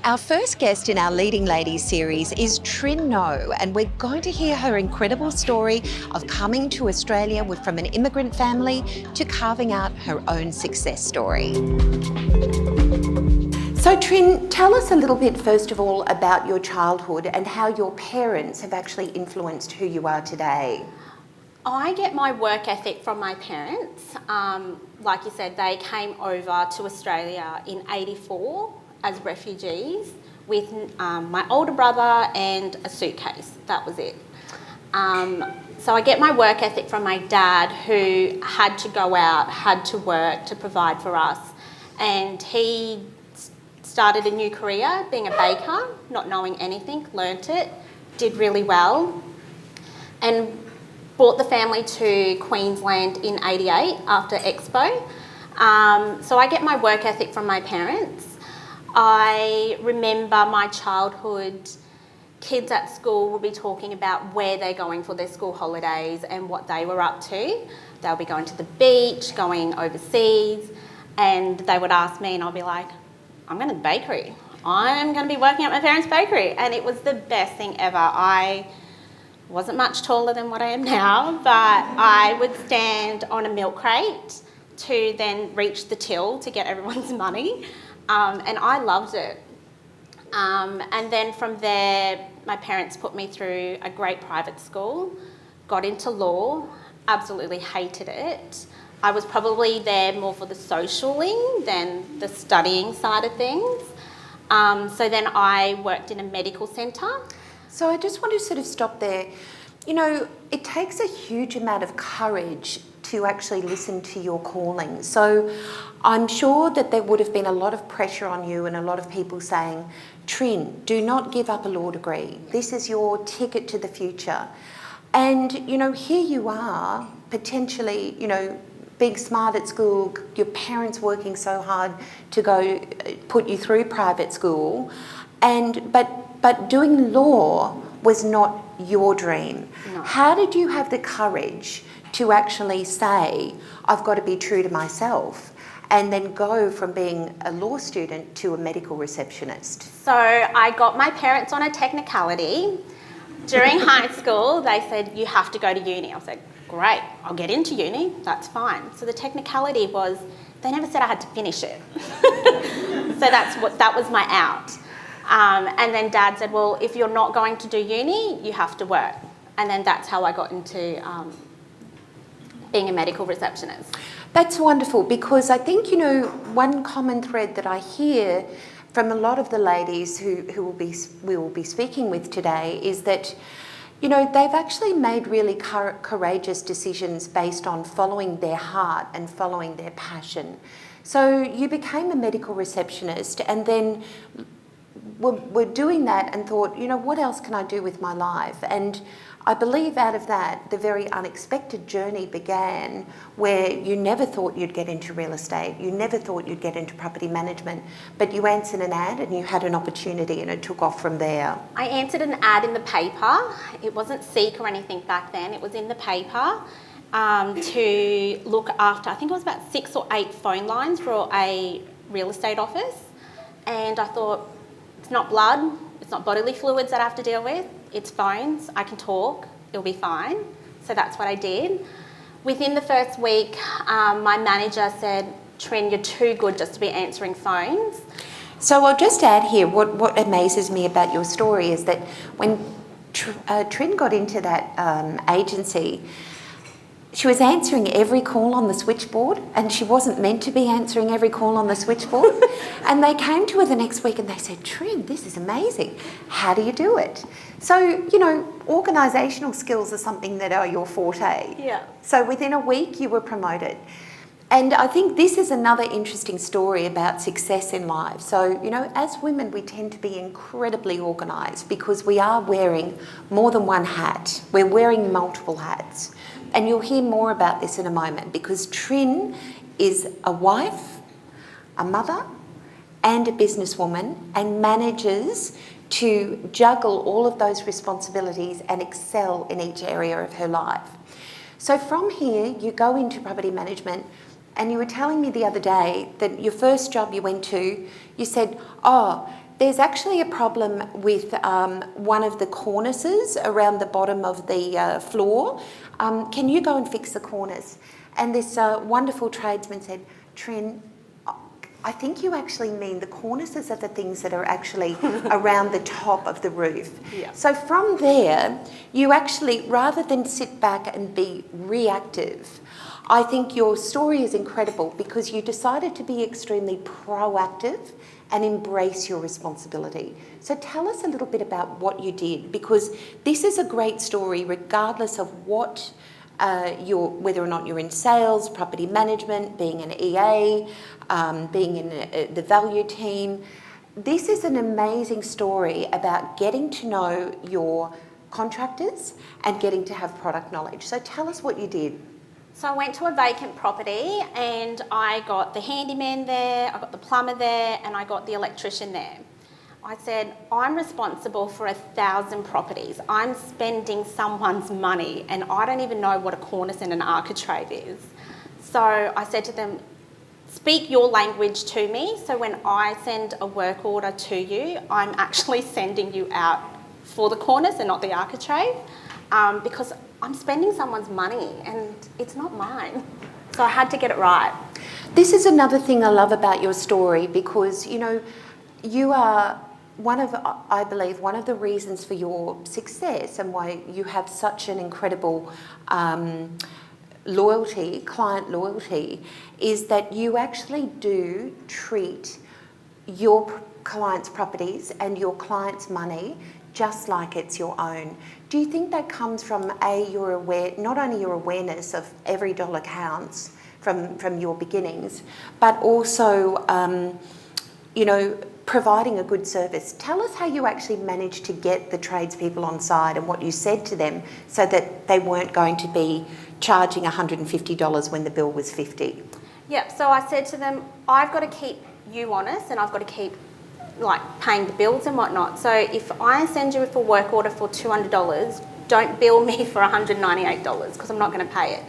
Our first guest in our Leading Ladies series is Trinh Ngo, and we're going to hear her incredible story of coming to Australia from an immigrant family to carving out her own success story. So Trinh, tell us a little bit first of all about your childhood and how your parents have actually influenced who you are today. I get my work ethic from my parents. Like you said, they came over to Australia in '84 as refugees with my older brother and a suitcase. That was it. So I get my work ethic from my dad, who had to go out, had to work to provide for us. And he started a new career being a baker, not knowing anything, learnt it, did really well, and brought the family to Queensland in '88 after Expo. So I get my work ethic from my parents. I remember my childhood, kids at school will be talking about where they're going for their school holidays and what they were up to. They'll be going to the beach, going overseas, and they would ask me and I'll be like, I'm going to the bakery. I'm going to be working at my parents' bakery. And it was the best thing ever. I wasn't much taller than what I am now, but I would stand on a milk crate to then reach the till to get everyone's money. And I loved it. And then from there, my parents put me through a great private school, got into law, absolutely hated it. I was probably there more for the socialing than the studying side of things. So then I worked in a medical centre. So I just want to sort of stop there. You know, it takes a huge amount of courage to actually listen to your calling. So I'm sure that there would have been a lot of pressure on you and a lot of people saying, Trinh, do not give up a law degree. This is your ticket to the future. And, you know, here you are, potentially, you know, being smart at school, your parents working so hard to go put you through private school, but doing law was not your dream. No. How did you have the courage to actually say, I've got to be true to myself, and then go from being a law student to a medical receptionist? So I got my parents on a technicality. During high school, they said, you have to go to uni. I was like, great, I'll get into uni, that's fine. So the technicality was, they never said I had to finish it. So that was my out. And then Dad said, well, if you're not going to do uni, you have to work. And then that's how I got into being a medical receptionist. That's wonderful, because I think, you know, one common thread that I hear from a lot of the ladies who we will be speaking with today is that, you know, they've actually made really courageous decisions based on following their heart and following their passion. So you became a medical receptionist and then were doing that and thought, you know, what else can I do with my life? And I believe out of that, the very unexpected journey began, where you never thought you'd get into real estate, you never thought you'd get into property management, but you answered an ad and you had an opportunity and it took off from there. I answered an ad in the paper. It wasn't Seek or anything back then, it was in the paper to look after, I think it was about 6 or 8 phone lines for a real estate office. And I thought, it's not blood, it's not bodily fluids that I have to deal with, it's phones, I can talk, it'll be fine. So that's what I did. Within the first week, my manager said, Trinh, you're too good just to be answering phones. So I'll just add here, what amazes me about your story is that when Trinh got into that agency, she was answering every call on the switchboard, and she wasn't meant to be answering every call on the switchboard. And they came to her the next week and they said, Trinh, this is amazing. How do you do it? So, you know, organisational skills are something that are your forte. Yeah. So within a week you were promoted. And I think this is another interesting story about success in life. So, you know, as women, we tend to be incredibly organised because we are wearing more than one hat. We're wearing multiple hats. And you'll hear more about this in a moment, because Trinh is a wife, a mother, and a businesswoman, and manages to juggle all of those responsibilities and excel in each area of her life. So from here, you go into property management, and you were telling me the other day that your first job you went to, you said, oh, there's actually a problem with one of the cornices around the bottom of the floor. Can you go and fix the cornice? And this wonderful tradesman said, Trin, I think you actually mean the cornices are the things that are actually around the top of the roof. Yeah. So from there, you actually, rather than sit back and be reactive, I think your story is incredible because you decided to be extremely proactive and embrace your responsibility. So tell us a little bit about what you did, because this is a great story regardless of what whether or not you're in sales, property management, being an EA, being in the value team. This is an amazing story about getting to know your contractors and getting to have product knowledge. So tell us what you did. So I went to a vacant property and I got the handyman there, I got the plumber there, and I got the electrician there. I said, I'm responsible for 1,000 properties. I'm spending someone's money and I don't even know what a cornice and an architrave is. So I said to them, speak your language to me. So when I send a work order to you, I'm actually sending you out for the cornice and not the architrave, because I'm spending someone's money and it's not mine. So I had to get it right. This is another thing I love about your story, because, you know, you are I believe one of the reasons for your success and why you have such an incredible loyalty, client loyalty, is that you actually do treat your clients' properties and your clients' money just like it's your own. Do you think that comes from not only your awareness of every dollar counts from your beginnings, but also, providing a good service? Tell us how you actually managed to get the tradespeople on side and what you said to them so that they weren't going to be charging $150 when the bill was $50. Yep, so I said to them, I've got to keep you honest and I've got to keep paying the bills and whatnot. So if I send you a work order for $200, don't bill me for $198 because I'm not going to pay it.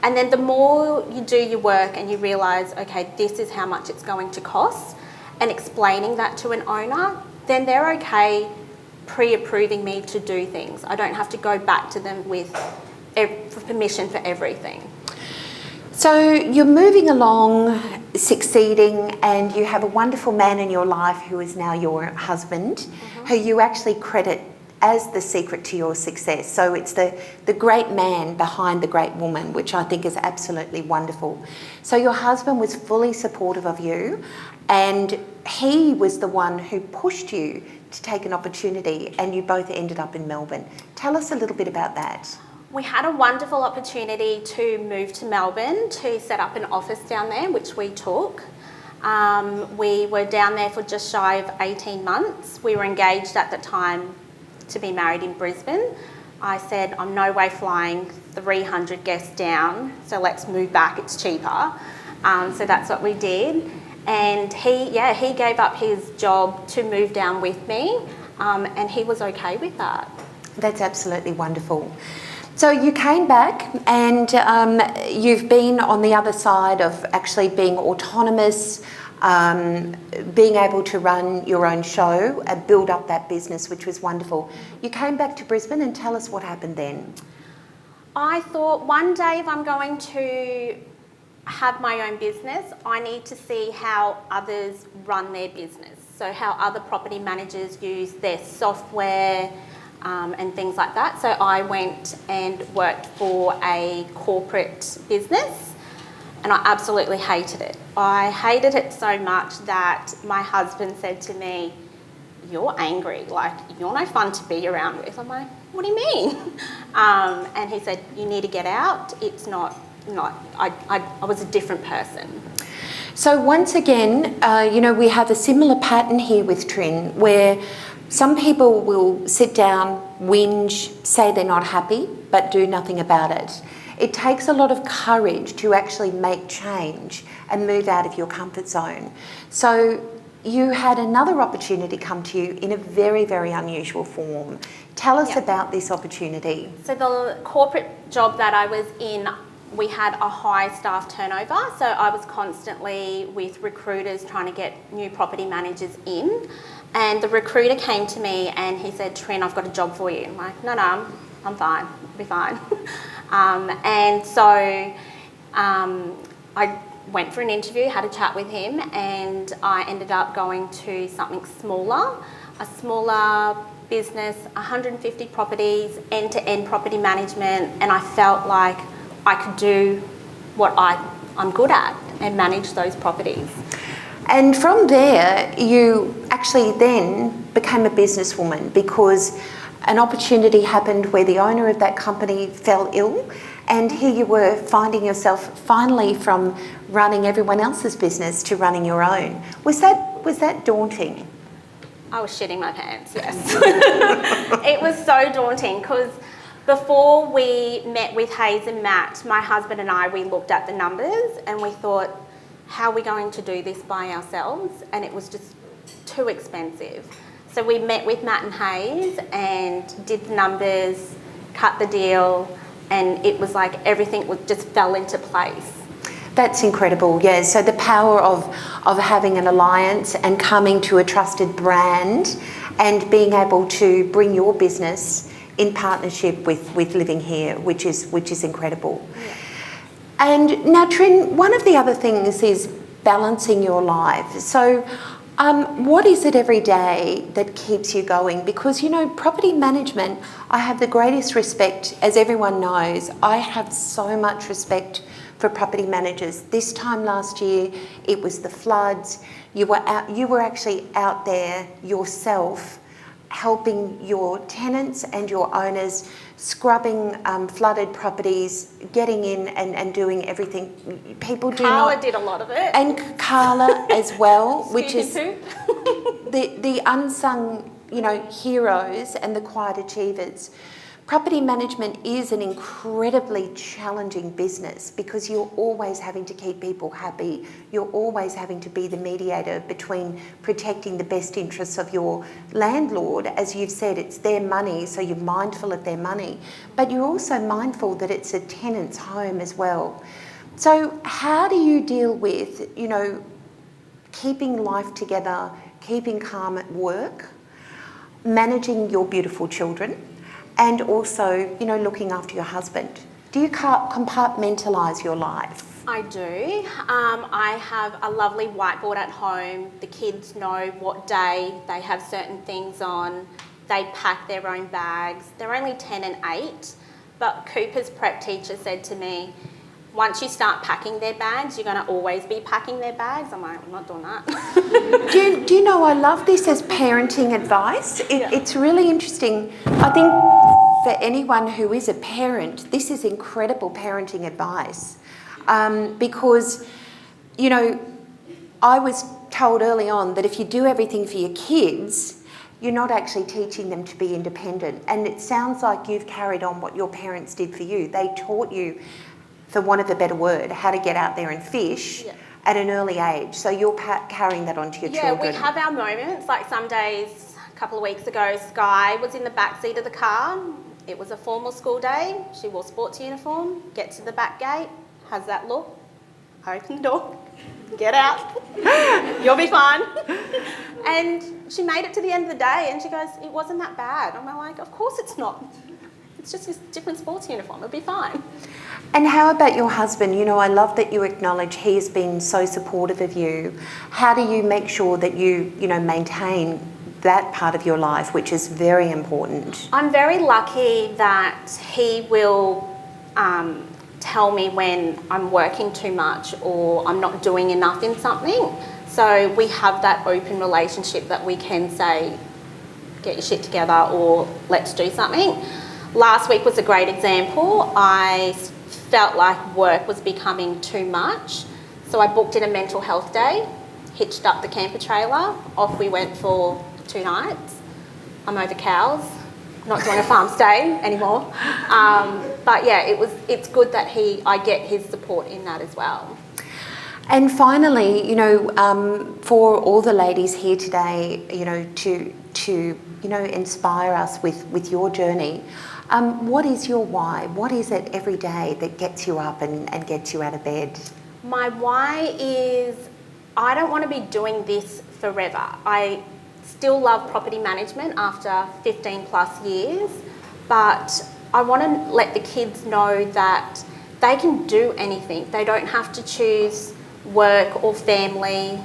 And then the more you do your work and you realise, okay, this is how much it's going to cost, and explaining that to an owner, then they're okay pre-approving me to do things. I don't have to go back to them for permission for everything. So you're moving along, succeeding, and you have a wonderful man in your life who is now your husband, who you actually credit as the secret to your success. So it's the great man behind the great woman, which I think is absolutely wonderful. So your husband was fully supportive of you, and he was the one who pushed you to take an opportunity, and you both ended up in Melbourne. Tell us a little bit about that. We had a wonderful opportunity to move to Melbourne to set up an office down there, which we took. We were down there for just shy of 18 months. We were engaged at the time to be married in Brisbane. I said, I'm no way flying 300 guests down, so let's move back, it's cheaper. So that's what we did. And he gave up his job to move down with me, and he was okay with that. That's absolutely wonderful. So you came back and you've been on the other side of actually being autonomous, being able to run your own show and build up that business, which was wonderful. You came back to Brisbane, and tell us what happened then. I thought one day if I'm going to have my own business, I need to see how others run their business. So how other property managers use their software, and things like that. So I went and worked for a corporate business, and I absolutely hated it. I hated it so much that my husband said to me, you're angry, you're no fun to be around with. I'm like, what do you mean? And he said, you need to get out. It's not I was a different person. So once again, we have a similar pattern here with Trin, where some people will sit down, whinge, say they're not happy, but do nothing about it. It takes a lot of courage to actually make change and move out of your comfort zone. So you had another opportunity come to you in a very, very unusual form. Tell us about this opportunity. So the corporate job that I was in, we had a high staff turnover, so I was constantly with recruiters trying to get new property managers in. And the recruiter came to me and he said, Trin, I've got a job for you. I'm like, no, I'm fine. I'll be fine. And so I went for an interview, had a chat with him, and I ended up going to something smaller, a smaller business, 150 properties, end-to-end property management, and I felt like I could do what I'm good at and manage those properties. And from there, you actually then became a businesswoman because an opportunity happened where the owner of that company fell ill, and here you were finding yourself finally from running everyone else's business to running your own. Was that daunting? I was shitting my pants, yes. It was so daunting because before we met with Hayes and Matt, my husband and I, we looked at the numbers and we thought, how are we going to do this by ourselves? And it was just too expensive. So we met with Matt and Hayes and did the numbers, cut the deal, and it was like everything just fell into place. That's incredible, yeah. So the power of having an alliance and coming to a trusted brand and being able to bring your business in partnership with Living Here, which is incredible. Yeah. And now, Trin, one of the other things is balancing your life. So what is it every day that keeps you going? Because, you know, property management, I have the greatest respect, as everyone knows. I have so much respect for property managers. This time last year, it was the floods. You were actually out there yourself helping your tenants and your owners, scrubbing flooded properties, getting in and doing everything. People do Carla not... did a lot of it. And Carla as well, which is too. the unsung, you know, heroes and the quiet achievers. Property management is an incredibly challenging business because you're always having to keep people happy. You're always having to be the mediator between protecting the best interests of your landlord. As you've said, it's their money, so you're mindful of their money. But you're also mindful that it's a tenant's home as well. So how do you deal with, you know, keeping life together, keeping calm at work, managing your beautiful children, and also, you know, looking after your husband? Do you compartmentalise your life? I do. I have a lovely whiteboard at home. The kids know what day they have certain things on. They pack their own bags. They're only 10 and 8, but Cooper's prep teacher said to me, once you start packing their bags, you're going to always be packing their bags. I'm like, I'm not doing that. Do you know, I love this as parenting advice. It's really interesting. I think for anyone who is a parent, this is incredible parenting advice because, you know, I was told early on that if you do everything for your kids, you're not actually teaching them to be independent. And it sounds like you've carried on what your parents did for you. They taught you, for want of a better word, how to get out there and fish at an early age. So you're carrying that on to your children. Yeah, we have our moments. Like some days, a couple of weeks ago, Sky was in the back seat of the car. It was a formal school day. She wore sports uniform, get to the back gate. How's that look? Open the door, get out. You'll be fine. And she made it to the end of the day and she goes, it wasn't that bad. I'm like, of course it's not. It's just a different sports uniform. It'll be fine. And how about your husband? You know, I love that you acknowledge he has been so supportive of you. How do you make sure that you know, maintain that part of your life, which is very important? I'm very lucky that he will tell me when I'm working too much or I'm not doing enough in something. So we have that open relationship that we can say, get your shit together or let's do something. Last week was a great example. I felt like work was becoming too much. So I booked in a mental health day, hitched up the camper trailer, off we went for 2 nights. I'm over cows, not doing a farm stay anymore. But yeah, it's good that I get his support in that as well. And finally, you know, for all the ladies here today, you know, to you know, inspire us with your journey, what is your why? What is it every day that gets you up and gets you out of bed? My why is I don't want to be doing this forever. I still love property management after 15 plus years, but I want to let the kids know that they can do anything. They don't have to choose work or family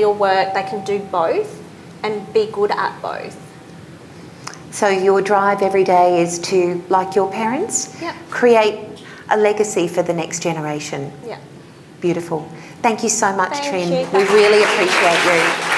or work. They can do both and be good at both. So your drive every day is to, like your parents, Yep. create a legacy for the next generation. Yeah. Beautiful. Thank you so much, Thank Trinh. you. We really appreciate you.